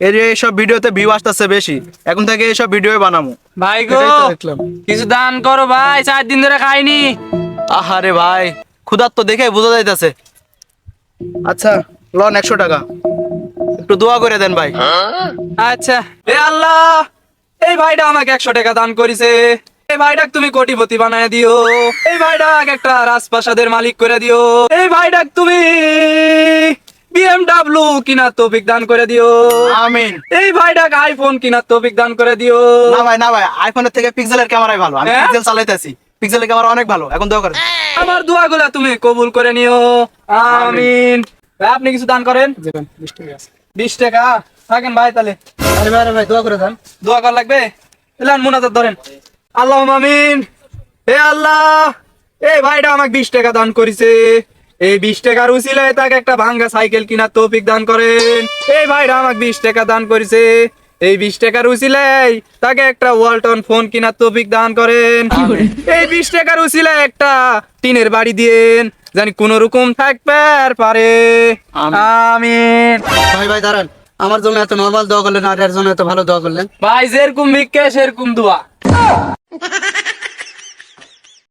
এই যে এইসব ভিডিওতে ভিউ আসতেছে বেশি, এখন থেকে এইসব ভিডিও বানামু। ভাই গো, এটাই তো দেখলাম। কিছু দান করো ভাই, 4 দিন ধরে খাইনি। আহারে ভাই, ক্ষুধার্ত দেখে বোঝা যাইতেছে। আচ্ছা লন 100 টাকা, একটু দোয়া করে দেন ভাই। আচ্ছা। এ আল্লাহ, এই ভাইটা আমাকে 100 টাকা দান করেছে। এই ভাইটাক তুমি কোটিপতি বানায় দিও। এই ভাইটাক একটা রাজপ্রাসাদের মালিক করে দিও। এই ভাইটাক তুমি BMW কিনার তৌফিক দান করে দিও। আমিন। এই ভাইটাক আইফোন কিনার তৌফিক দান করে দিও। না ভাই, আইফোনের থেকে পিক্সেলের ক্যামেরাই ভালো, আমি হ্যাঁ? পিক্সেল চালাইতেছি, পিক্সেলের ক্যামেরা অনেক ভালো, এখন দোয়া করেন। আমার দোয়াগুলা তুমি কবুল করে নিও। আমিন। ভাই, আপনি কিছু দান করেন। 20 টাকা থাকেন ভাই তাহলে। আরে ভাই দোয়া করে দেন। দোয়া করা লাগবে, এলান মুনাজাত ধরেন। আল্লাহ আমিন। হে আল্লাহ, এই ভাইটা আমাকে 20 টাকা দান করেছে। এই 20 টাকার উসিলায় তাকে একটা ভাঙ্গা সাইকেল কিনার তৌফিক দান করেন। এই ভাইটা আমাকে 20 টাকা দান করেছে। এই 20 টাকার উসিলায় তাকে একটা ওয়ালটন ফোন কিনার তৌফিক দান করেন। এই 20 টাকার উসিলায় একটা টিনের বাড়ি দিয়েন, জানি কোন রকম থাকবে আর পারে। আমিন। ভাই দাঁড়ান, আমার জন্য এত নর্মাল দোয়া করলেন আর এর জন্য এত ভালো দোয়া করলেন। ভাই যেরকম ভিক্ষে সেরকম দোয়া।